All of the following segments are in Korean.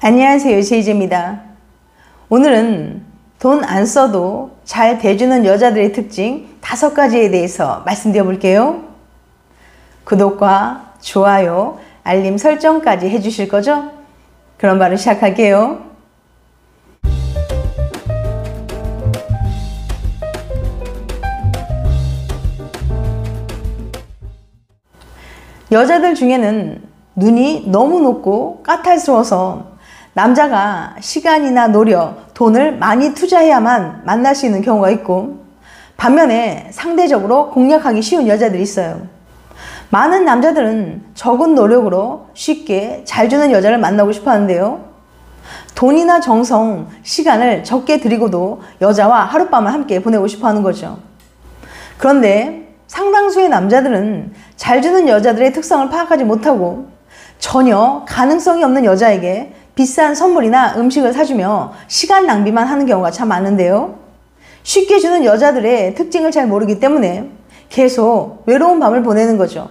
안녕하세요, 제이제입니다. 오늘은 돈 안 써도 잘 대주는 여자들의 특징 5가지에 대해서 말씀드려 볼게요. 구독과 좋아요, 알림 설정까지 해주실 거죠? 그럼 바로 시작할게요. 여자들 중에는 눈이 너무 높고 까탈스러워서 남자가 시간이나 노력, 돈을 많이 투자해야만 만날 수 있는 경우가 있고, 반면에 상대적으로 공략하기 쉬운 여자들이 있어요. 많은 남자들은 적은 노력으로 쉽게 잘 주는 여자를 만나고 싶어 하는데요. 돈이나 정성, 시간을 적게 들이고도 여자와 하룻밤을 함께 보내고 싶어 하는 거죠. 그런데 상당수의 남자들은 잘 주는 여자들의 특성을 파악하지 못하고 전혀 가능성이 없는 여자에게 비싼 선물이나 음식을 사주며 시간 낭비만 하는 경우가 참 많은데요. 쉽게 주는 여자들의 특징을 잘 모르기 때문에 계속 외로운 밤을 보내는 거죠.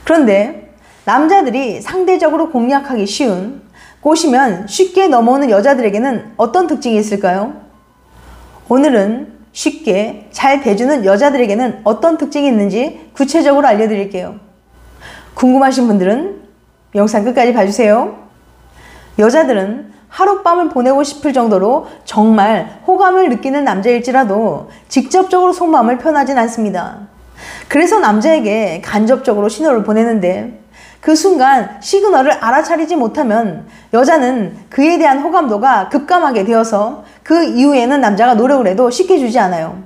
그런데 남자들이 상대적으로 공략하기 쉬운, 꼬시면 쉽게 넘어오는 여자들에게는 어떤 특징이 있을까요? 오늘은 쉽게 잘 대주는 여자들에게는 어떤 특징이 있는지 구체적으로 알려드릴게요. 궁금하신 분들은 영상 끝까지 봐주세요. 여자들은 하룻밤을 보내고 싶을 정도로 정말 호감을 느끼는 남자일지라도 직접적으로 속마음을 표현하진 않습니다. 그래서 남자에게 간접적으로 신호를 보내는데 그 순간 시그널을 알아차리지 못하면 여자는 그에 대한 호감도가 급감하게 되어서 그 이후에는 남자가 노력을 해도 쉽게 주지 않아요.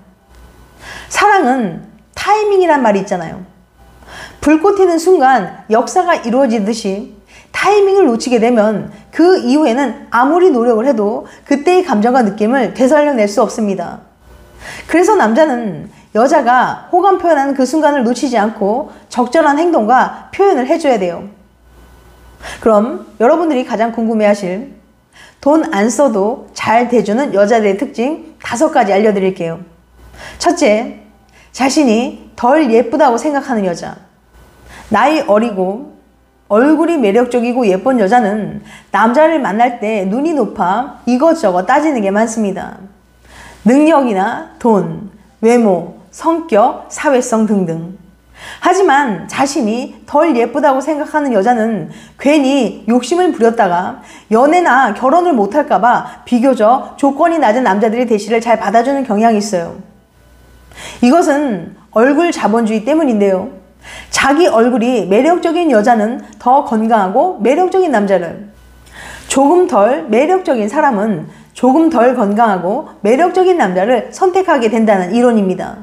사랑은 타이밍이란 말이 있잖아요. 불꽃 튀는 순간 역사가 이루어지듯이 타이밍을 놓치게 되면 그 이후에는 아무리 노력을 해도 그때의 감정과 느낌을 되살려낼 수 없습니다. 그래서 남자는 여자가 호감 표현하는 그 순간을 놓치지 않고 적절한 행동과 표현을 해줘야 돼요. 그럼 여러분들이 가장 궁금해하실 돈 안 써도 잘 대주는 여자들의 특징 5가지 알려드릴게요. 첫째, 자신이 덜 예쁘다고 생각하는 여자. 나이 어리고 얼굴이 매력적이고 예쁜 여자는 남자를 만날 때 눈이 높아 이것저것 따지는 게 많습니다. 능력이나 돈, 외모, 성격, 사회성 등등. 하지만 자신이 덜 예쁘다고 생각하는 여자는 괜히 욕심을 부렸다가 연애나 결혼을 못할까봐 비교적 조건이 낮은 남자들의 대시를 잘 받아주는 경향이 있어요. 이것은 얼굴 자본주의 때문인데요. 자기 얼굴이 매력적인 여자는 더 건강하고 매력적인 남자를, 조금 덜 매력적인 사람은 조금 덜 건강하고 매력적인 남자를 선택하게 된다는 이론입니다.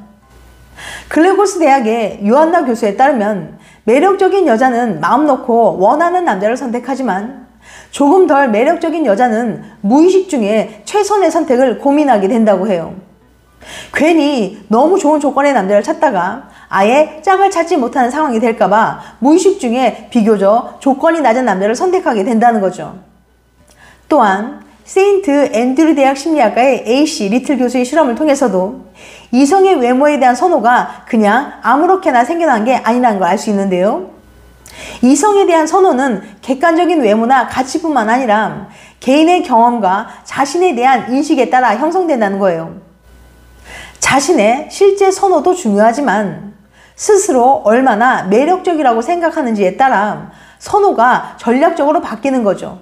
글래고스 대학의 유한나 교수에 따르면 매력적인 여자는 마음 놓고 원하는 남자를 선택하지만 조금 덜 매력적인 여자는 무의식 중에 최선의 선택을 고민하게 된다고 해요. 괜히 너무 좋은 조건의 남자를 찾다가 아예 짝을 찾지 못하는 상황이 될까봐 무의식 중에 비교적 조건이 낮은 남자를 선택하게 된다는 거죠. 또한 세인트 앤드류 대학 심리학과의 AC 리틀 교수의 실험을 통해서도 이성의 외모에 대한 선호가 그냥 아무렇게나 생겨난 게 아니라는 걸 알 수 있는데요. 이성에 대한 선호는 객관적인 외모나 가치뿐만 아니라 개인의 경험과 자신에 대한 인식에 따라 형성된다는 거예요. 자신의 실제 선호도 중요하지만 스스로 얼마나 매력적이라고 생각하는지에 따라 선호가 전략적으로 바뀌는 거죠.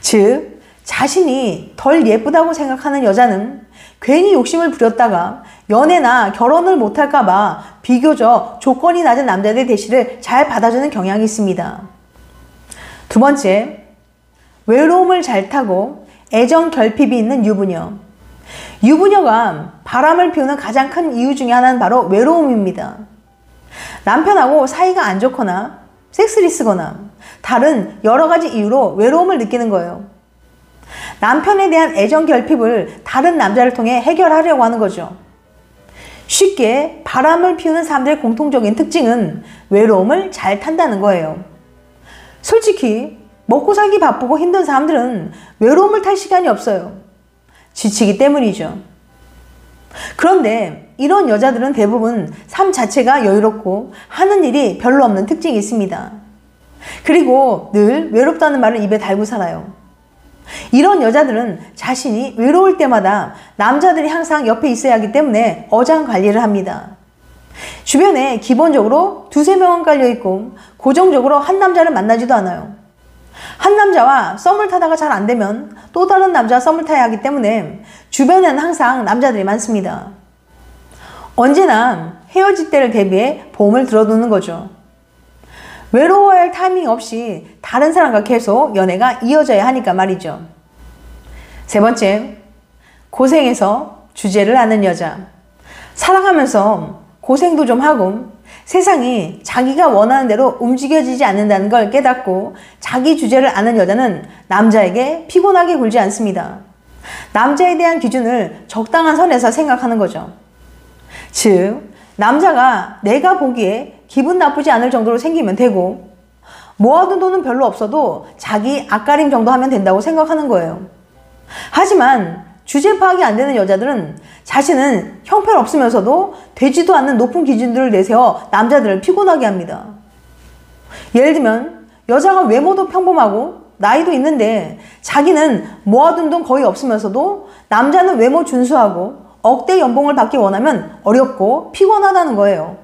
즉, 자신이 덜 예쁘다고 생각하는 여자는 괜히 욕심을 부렸다가 연애나 결혼을 못할까봐 비교적 조건이 낮은 남자들의 대시를 잘 받아주는 경향이 있습니다. 두 번째, 외로움을 잘 타고 애정 결핍이 있는 유부녀. 유부녀가 바람을 피우는 가장 큰 이유 중에 하나는 바로 외로움입니다. 남편하고 사이가 안 좋거나 섹스를 쓰거나 다른 여러 가지 이유로 외로움을 느끼는 거예요. 남편에 대한 애정 결핍을 다른 남자를 통해 해결하려고 하는 거죠. 쉽게 바람을 피우는 사람들의 공통적인 특징은 외로움을 잘 탄다는 거예요. 솔직히 먹고 살기 바쁘고 힘든 사람들은 외로움을 탈 시간이 없어요. 지치기 때문이죠. 그런데 이런 여자들은 대부분 삶 자체가 여유롭고 하는 일이 별로 없는 특징이 있습니다. 그리고 늘 외롭다는 말을 입에 달고 살아요. 이런 여자들은 자신이 외로울 때마다 남자들이 항상 옆에 있어야 하기 때문에 어장관리를 합니다. 주변에 기본적으로 두세 명은 깔려있고 고정적으로 한 남자를 만나지도 않아요. 한 남자와 썸을 타다가 잘 안되면 또 다른 남자와 썸을 타야 하기 때문에 주변에는 항상 남자들이 많습니다. 언제나 헤어질 때를 대비해 보험을 들어두는 거죠. 외로워야 할 타이밍 없이 다른 사람과 계속 연애가 이어져야 하니까 말이죠. 세 번째, 고생해서 주제를 아는 여자. 살아가면서 고생도 좀 하고 세상이 자기가 원하는 대로 움직여지지 않는다는 걸 깨닫고 자기 주제를 아는 여자는 남자에게 피곤하게 굴지 않습니다. 남자에 대한 기준을 적당한 선에서 생각하는 거죠. 즉, 남자가 내가 보기에 기분 나쁘지 않을 정도로 생기면 되고 모아둔 돈은 별로 없어도 자기 앞가림 정도 하면 된다고 생각하는 거예요. 하지만 주제 파악이 안 되는 여자들은 자신은 형편없으면서도 되지도 않는 높은 기준들을 내세워 남자들을 피곤하게 합니다. 예를 들면 여자가 외모도 평범하고 나이도 있는데 자기는 모아둔 돈 거의 없으면서도 남자는 외모 준수하고 억대 연봉을 받기 원하면 어렵고 피곤하다는 거예요.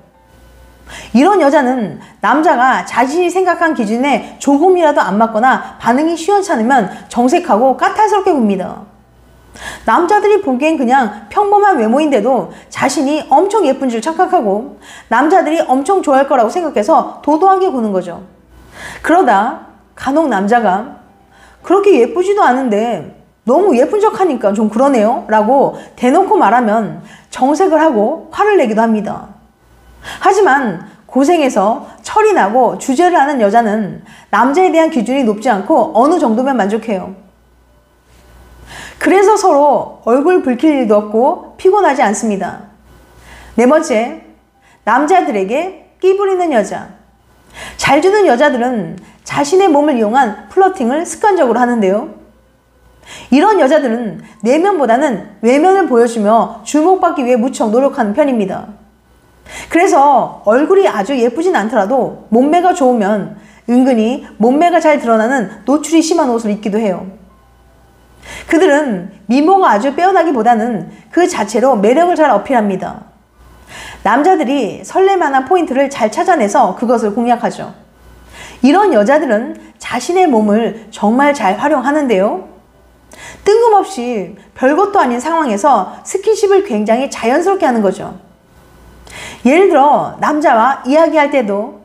이런 여자는 남자가 자신이 생각한 기준에 조금이라도 안 맞거나 반응이 시원찮으면 정색하고 까탈스럽게 굽니다. 남자들이 보기엔 그냥 평범한 외모인데도 자신이 엄청 예쁜 줄 착각하고 남자들이 엄청 좋아할 거라고 생각해서 도도하게 구는 거죠. 그러다 간혹 남자가 그렇게 예쁘지도 않은데 너무 예쁜 척하니까 좀 그러네요 라고 대놓고 말하면 정색을 하고 화를 내기도 합니다. 하지만 고생해서 철이 나고 주제를 아는 여자는 남자에 대한 기준이 높지 않고 어느 정도면 만족해요. 그래서 서로 얼굴 붉힐 일도 없고 피곤하지 않습니다. 네 번째, 남자들에게 끼 부리는 여자. 잘 주는 여자들은 자신의 몸을 이용한 플러팅을 습관적으로 하는데요. 이런 여자들은 내면보다는 외면을 보여주며 주목받기 위해 무척 노력하는 편입니다. 그래서 얼굴이 아주 예쁘진 않더라도 몸매가 좋으면 은근히 몸매가 잘 드러나는 노출이 심한 옷을 입기도 해요. 그들은 미모가 아주 빼어나기보다는 그 자체로 매력을 잘 어필합니다. 남자들이 설레만한 포인트를 잘 찾아내서 그것을 공략하죠. 이런 여자들은 자신의 몸을 정말 잘 활용하는데요. 뜬금없이 별것도 아닌 상황에서 스킨십을 굉장히 자연스럽게 하는 거죠. 예를 들어 남자와 이야기할 때도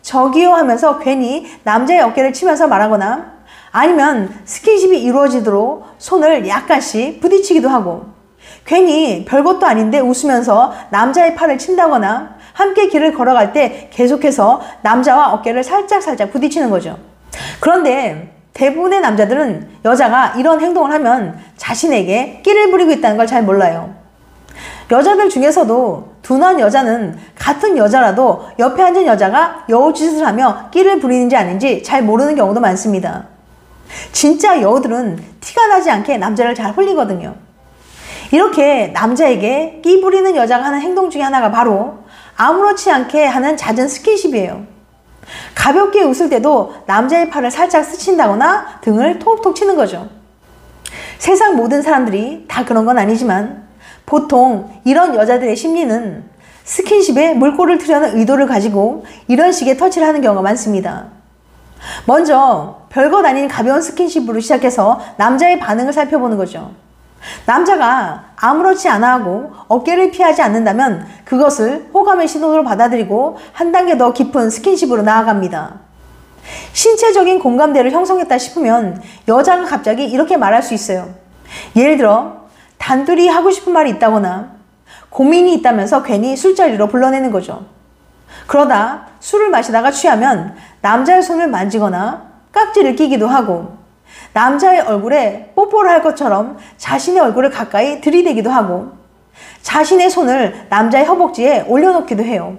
저기요 하면서 괜히 남자의 어깨를 치면서 말하거나 아니면 스킨십이 이루어지도록 손을 약간씩 부딪히기도 하고 괜히 별것도 아닌데 웃으면서 남자의 팔을 친다거나 함께 길을 걸어갈 때 계속해서 남자와 어깨를 살짝 부딪히는 거죠. 그런데 대부분의 남자들은 여자가 이런 행동을 하면 자신에게 끼를 부리고 있다는 걸 잘 몰라요. 여자들 중에서도 둔한 여자는 같은 여자라도 옆에 앉은 여자가 여우짓을 하며 끼를 부리는지 아닌지 잘 모르는 경우도 많습니다. 진짜 여우들은 티가 나지 않게 남자를 잘 홀리거든요. 이렇게 남자에게 끼 부리는 여자가 하는 행동 중에 하나가 바로 아무렇지 않게 하는 잦은 스킨십이에요. 가볍게 웃을 때도 남자의 팔을 살짝 스친다거나 등을 톡톡 치는 거죠. 세상 모든 사람들이 다 그런 건 아니지만 보통 이런 여자들의 심리는 스킨십에 물꼬를 트려는 의도를 가지고 이런 식의 터치를 하는 경우가 많습니다. 먼저 별것 아닌 가벼운 스킨십으로 시작해서 남자의 반응을 살펴보는 거죠. 남자가 아무렇지 않아 하고 어깨를 피하지 않는다면 그것을 호감의 신호로 받아들이고 한 단계 더 깊은 스킨십으로 나아갑니다. 신체적인 공감대를 형성했다 싶으면 여자가 갑자기 이렇게 말할 수 있어요. 예를 들어 단둘이 하고 싶은 말이 있다거나 고민이 있다면서 괜히 술자리로 불러내는 거죠. 그러다 술을 마시다가 취하면 남자의 손을 만지거나 깍지를 끼기도 하고 남자의 얼굴에 뽀뽀를 할 것처럼 자신의 얼굴을 가까이 들이대기도 하고 자신의 손을 남자의 허벅지에 올려놓기도 해요.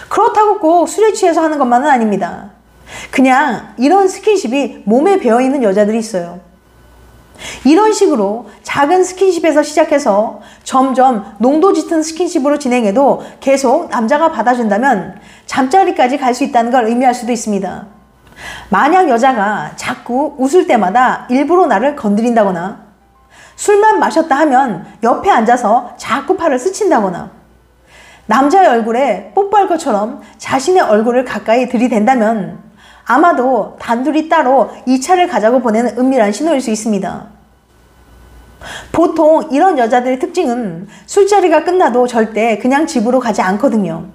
그렇다고 꼭 술에 취해서 하는 것만은 아닙니다. 그냥 이런 스킨십이 몸에 배어있는 여자들이 있어요. 이런 식으로 작은 스킨십에서 시작해서 점점 농도 짙은 스킨십으로 진행해도 계속 남자가 받아준다면 잠자리까지 갈 수 있다는 걸 의미할 수도 있습니다. 만약 여자가 자꾸 웃을 때마다 일부러 나를 건드린다거나 술만 마셨다 하면 옆에 앉아서 자꾸 팔을 스친다거나 남자의 얼굴에 뽀뽀할 것처럼 자신의 얼굴을 가까이 들이댄다면 아마도 단둘이 따로 2차를 가자고 보내는 은밀한 신호일 수 있습니다. 보통 이런 여자들의 특징은 술자리가 끝나도 절대 그냥 집으로 가지 않거든요.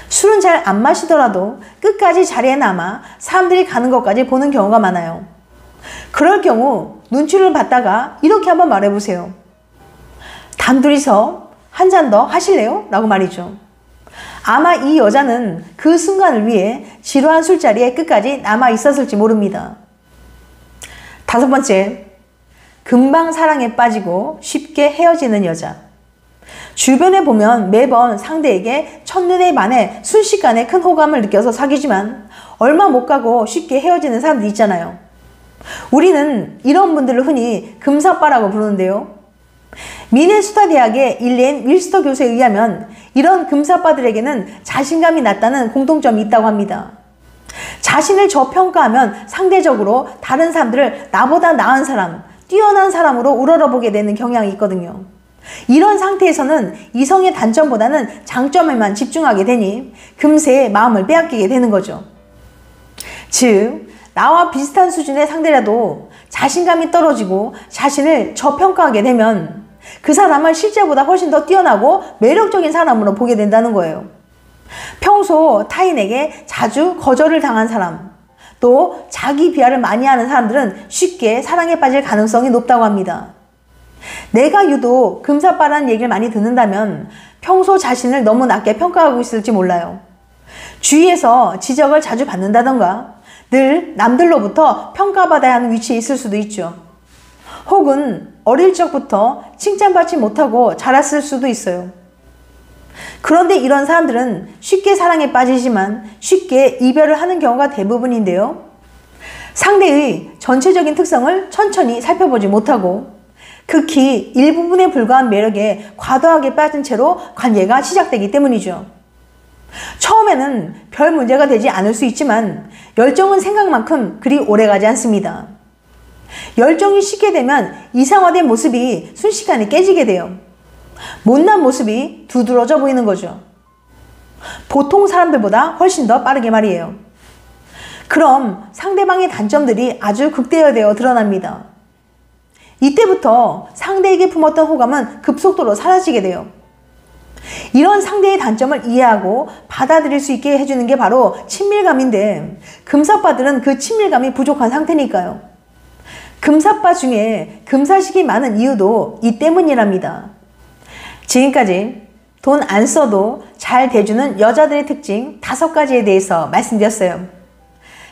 술은 잘 안 마시더라도 끝까지 자리에 남아 사람들이 가는 것까지 보는 경우가 많아요. 그럴 경우 눈치를 봤다가 이렇게 한번 말해보세요. 단둘이서 한 잔 더 하실래요? 라고 말이죠. 아마 이 여자는 그 순간을 위해 지루한 술자리에 끝까지 남아 있었을지 모릅니다. 5번째, 금방 사랑에 빠지고 쉽게 헤어지는 여자. 주변에 보면 매번 상대에게 첫눈에 반해 순식간에 큰 호감을 느껴서 사귀지만 얼마 못 가고 쉽게 헤어지는 사람들 있잖아요. 우리는 이런 분들을 흔히 금사빠라고 부르는데요. 미네소타 대학의 일렌 윌스터 교수에 의하면 이런 금사빠들에게는 자신감이 낮다는 공통점이 있다고 합니다. 자신을 저평가하면 상대적으로 다른 사람들을 나보다 나은 사람, 뛰어난 사람으로 우러러보게 되는 경향이 있거든요. 이런 상태에서는 이성의 단점보다는 장점에만 집중하게 되니 금세 마음을 빼앗기게 되는 거죠. 즉, 나와 비슷한 수준의 상대라도 자신감이 떨어지고 자신을 저평가하게 되면 그 사람을 실제보다 훨씬 더 뛰어나고 매력적인 사람으로 보게 된다는 거예요. 평소 타인에게 자주 거절을 당한 사람, 또 자기 비하를 많이 하는 사람들은 쉽게 사랑에 빠질 가능성이 높다고 합니다. 내가 유독 금사빠라는 얘기를 많이 듣는다면 평소 자신을 너무 낮게 평가하고 있을지 몰라요. 주위에서 지적을 자주 받는다던가 늘 남들로부터 평가받아야 하는 위치에 있을 수도 있죠. 혹은 어릴 적부터 칭찬받지 못하고 자랐을 수도 있어요. 그런데 이런 사람들은 쉽게 사랑에 빠지지만 쉽게 이별을 하는 경우가 대부분인데요. 상대의 전체적인 특성을 천천히 살펴보지 못하고 극히 일부분에 불과한 매력에 과도하게 빠진 채로 관계가 시작되기 때문이죠. 처음에는 별 문제가 되지 않을 수 있지만 열정은 생각만큼 그리 오래가지 않습니다. 열정이 식게 되면 이상화된 모습이 순식간에 깨지게 돼요. 못난 모습이 두드러져 보이는 거죠. 보통 사람들보다 훨씬 더 빠르게 말이에요. 그럼 상대방의 단점들이 아주 극대화되어 드러납니다. 이때부터 상대에게 품었던 호감은 급속도로 사라지게 돼요. 이런 상대의 단점을 이해하고 받아들일 수 있게 해주는 게 바로 친밀감인데 금사빠들은 그 친밀감이 부족한 상태니까요. 금사빠 중에 금사식이 많은 이유도 이 때문이랍니다. 지금까지 돈 안 써도 잘 대주는 여자들의 특징 5가지에 대해서 말씀드렸어요.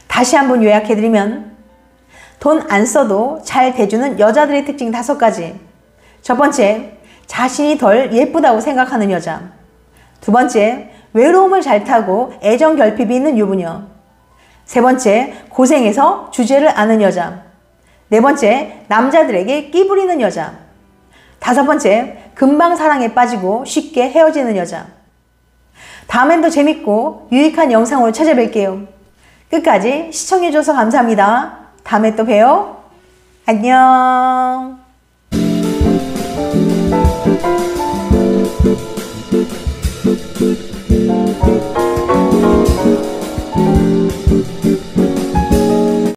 다시 한번 요약해드리면 돈 안 써도 잘 대주는 여자들의 특징 5가지. 첫 번째, 자신이 덜 예쁘다고 생각하는 여자. 두 번째, 외로움을 잘 타고 애정 결핍이 있는 유부녀. 세 번째, 고생해서 주제를 아는 여자. 네 번째, 남자들에게 끼 부리는 여자. 5번째, 금방 사랑에 빠지고 쉽게 헤어지는 여자. 다음엔 더 재밌고 유익한 영상으로 찾아뵐게요. 끝까지 시청해줘서 감사합니다. 다음에 또 봬요. 안녕.